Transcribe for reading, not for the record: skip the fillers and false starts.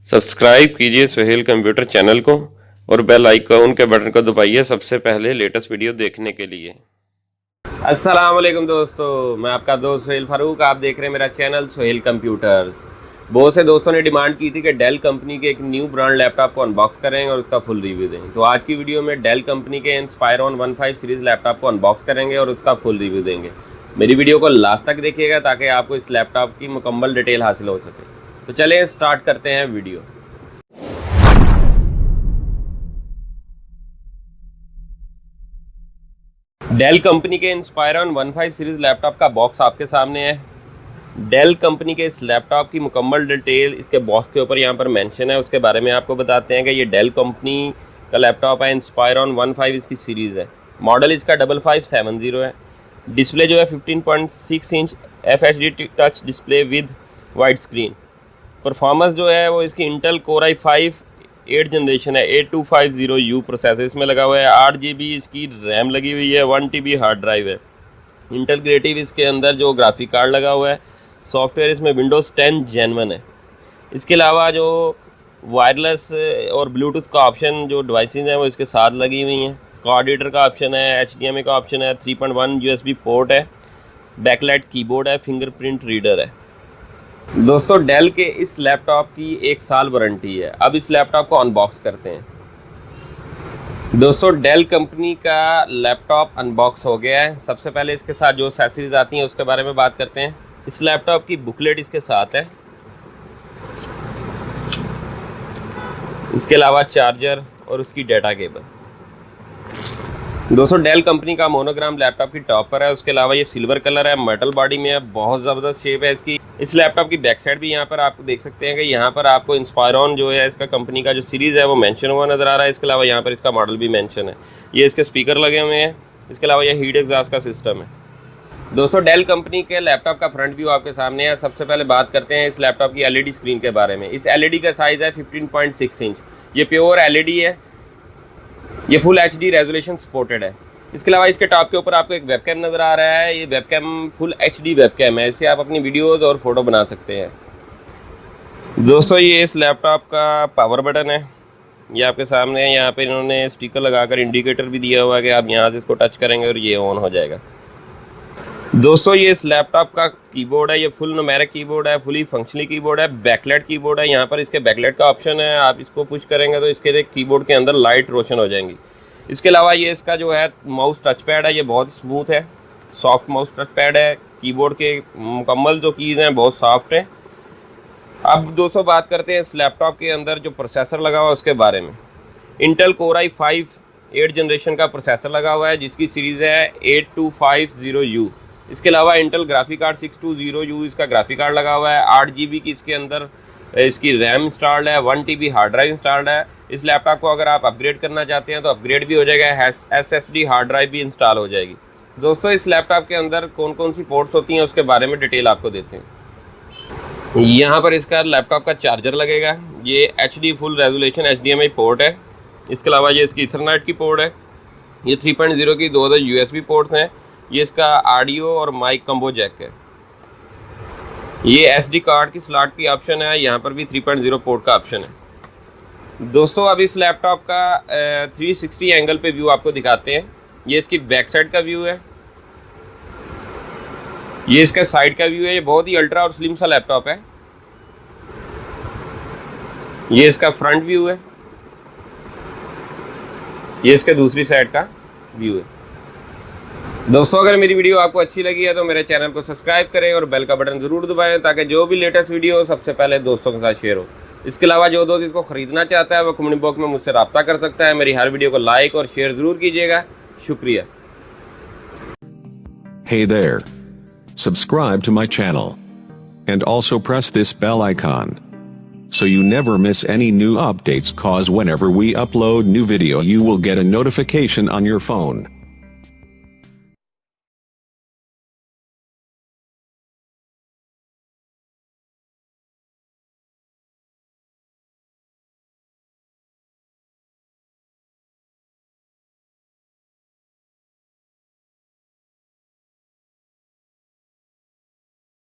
Subscribe कीजिए Suhail computer channel को और बेल आइकन के बटन को दबाइए सबसे पहले लेटेस्ट वीडियो देखने के लिए। अस्सलाम वालेकुम दोस्तों, मैं आपका दोस्त सुहेल फारूक। आप देख रहे हैं मेरा चैनल सुहेल कंप्यूटर्स। बहुत से दोस्तों ने डिमांड की थी कि डेल कंपनी के एक न्यू ब्रांड लैपटॉप को अनबॉक्स करेंगे और उसका फुल रिव्यू देंगे। तो आज की वीडियो में डेल कंपनी के इंस्पायरॉन 15 सीरीज़ लैपटॉप को अनबॉक्स करेंगे और उसका फुल रिव्यू देंगे। मेरी वीडियो को लास्ट तक देखिएगा ताकि आपको इस लैपटॉप की मुकम्मल डिटेल हासिल हो सके। तो चलिए स्टार्ट करते हैं वीडियो। डेल कंपनी के इंस्पायरॉन 15 सीरीज़ लैपटॉप का बॉक्स आपके सामने है। डेल कंपनी के इस लैपटॉप की मुकम्मल डिटेल इसके बॉक्स के ऊपर यहाँ पर मेंशन है, उसके बारे में आपको बताते हैं कि ये डेल कंपनी का लैपटॉप है। इंस्पायरॉन 15 इसकी सीरीज़ है। मॉडल इसका 5570 है। डिस्प्ले जो है 15.6 inch FHD touch display with wide screen. Performance जो है वो इसकी इंटेल कोर i5 8 जनरेशन है। 8250U प्रोसेसर इसमें लगा हुआ है। 8 GB इसकी रैम लगी हुई है। 1 TB हार्ड ड्राइव है। इंटेल क्रिएटिव इसके अंदर जो ग्राफिक कार्ड लगा हुआ है। सॉफ्टवेयर इसमें विंडोज़ 10 Gen 1 है। इसके अलावा जो वायरलेस और ब्लूटूथ का ऑप्शन जो डिवाइसेस हैं वो इसके साथ लगी हुई हैं। कार्ड रीडर का ऑप्शन है। HDMI का ऑप्शन है। 3.1 USB पोर्ट है। बैकलाइट कीबोर्ड है। फिंगरप्रिंट रीडर है। दोस्तों डेल के इस लैपटॉप की 1 साल वारंटी है। अब इस लैपटॉप को अनबॉक्स करते हैं। दोस्तों डेल कंपनी का लैपटॉप अनबॉक्स हो गया है। सबसे पहले इसके साथ जो एक्सेसरीज आती हैं उसके बारे में बात करते हैं। इस लैपटॉप की बुकलेट इसके साथ है। इसके अलावा चार्जर और उसकी डाटा केबल। दोस्तों डेल कंपनी का मोनोग्राम लैपटॉप की टॉप पर है। उसके अलावा ये सिल्वर कलर है, मेटल बॉडी में है, बहुत ज़बरदस्त शेप है इसकी। इस लैपटॉप की बैक साइड भी यहाँ पर आपको देख सकते हैं कि यहाँ पर आपको इंस्पायरॉन जो है इसका कंपनी का जो सीरीज़ है वो मेंशन हुआ नज़र आ रहा है। इसके अलावा यहाँ पर इसका मॉडल भी मेंशन है। ये इसके स्पीकर लगे हुए हैं। इसके अलावा ये हीट एग्जॉस्ट का सिस्टम है। दोस्तों डेल कंपनी के लैपटॉप का फ्रंट व्यू आपके सामने है। सबसे पहले बात करते हैं इस लैपटॉप की LED स्क्रीन के बारे में। इस LED का साइज़ है 15.6 इंच। ये प्योर LED है। ये फुल HD रेजोल्यूशन सपोर्टेड है। इसके अलावा इसके टॉप के ऊपर आपको एक वेबकैम नज़र आ रहा है। ये वेबकैम फुल HD वेबकैम है। इससे आप अपनी वीडियोज़ और फोटो बना सकते हैं। दोस्तों ये इस लैपटॉप का पावर बटन है। ये आपके सामने है। यहाँ पे इन्होंने स्टिकर लगाकर इंडिकेटर भी दिया हुआ है कि आप यहाँ से इसको टच करेंगे और ये ऑन हो जाएगा। दोस्तों ये इस लैपटॉप का कीबोर्ड है। ये फुल न्यूमेरिक कीबोर्ड है। फुली फंक्शनली कीबोर्ड है। बैकलाइट कीबोर्ड है। यहाँ पर इसके बैकलाइट का ऑप्शन है। आप इसको पुश करेंगे तो इसके कीबोर्ड के अंदर लाइट रोशन हो जाएंगी। इसके अलावा ये इसका जो है माउस टच पैड है। ये बहुत स्मूथ है। सॉफ्ट माउस टच पैड है। कीबोर्ड के मुकम्मल जो कीज़ हैं बहुत सॉफ्ट हैं। अब दोस्तों बात करते हैं इस लैपटॉप के अंदर जो प्रोसेसर लगा हुआ है उसके बारे में। इंटेल कोर i5 8 जनरेशन का प्रोसेसर लगा हुआ है जिसकी सीरीज़ है 8250U। इसके अलावा इंटेल ग्राफिक कार्ड 620U इसका ग्राफिक कार्ड लगा हुआ है। 8 GB की इसके अंदर इसकी रैम इंस्टॉल्ड है। 1 TB हार्ड ड्राइव इंस्टॉल्ड है। इस लैपटॉप को अगर आप अपग्रेड करना चाहते हैं तो अपग्रेड भी हो जाएगा। SSD हार्ड ड्राइव भी इंस्टॉल हो जाएगी। दोस्तों इस लैपटॉप के अंदर कौन कौन सी पोर्ट्स होती हैं उसके बारे में डिटेल आपको देते हैं। यहाँ पर इसका लैपटॉप का चार्जर लगेगा। ये HD full resolution HDMI port है। इसके अलावा ये इसकी इथरनेट की पोर्ट है। ये 3.0 की 2 USB पोर्ट्स हैं। ये इसका ऑडियो और माइक कम्बो जैक है। ये SD कार्ड की स्लॉट की ऑप्शन है। यहाँ पर भी 3.0 पोर्ट का ऑप्शन है। दोस्तों अब इस लैपटॉप का 360 एंगल पे व्यू आपको दिखाते हैं। ये इसकी बैक साइड का व्यू है। ये इसका साइड का व्यू है। ये बहुत ही अल्ट्रा और स्लिम सा लैपटॉप है। ये इसका फ्रंट व्यू है। ये इसके दूसरी साइड का व्यू है। दोस्तों अगर मेरी वीडियो आपको अच्छी लगी है तो मेरे चैनल को सब्सक्राइब करें और बेल का बटन ज़रूर दबाएं ताकि जो भी लेटेस्ट वीडियो हो सबसे पहले दोस्तों के साथ शेयर हो। इसके अलावा जो दोस्त इसको ख़रीदना चाहता है वो कमेंट बॉक्स में मुझसे रब्ता कर सकता है। मेरी हर वीडियो को लाइक और शेयर ज़रूर कीजिएगा। शुक्रिया। Hey there. Subscribe to my channel. And also press this bell icon. So you never miss any new updates, cause whenever we upload new video you will get a notification on your phone.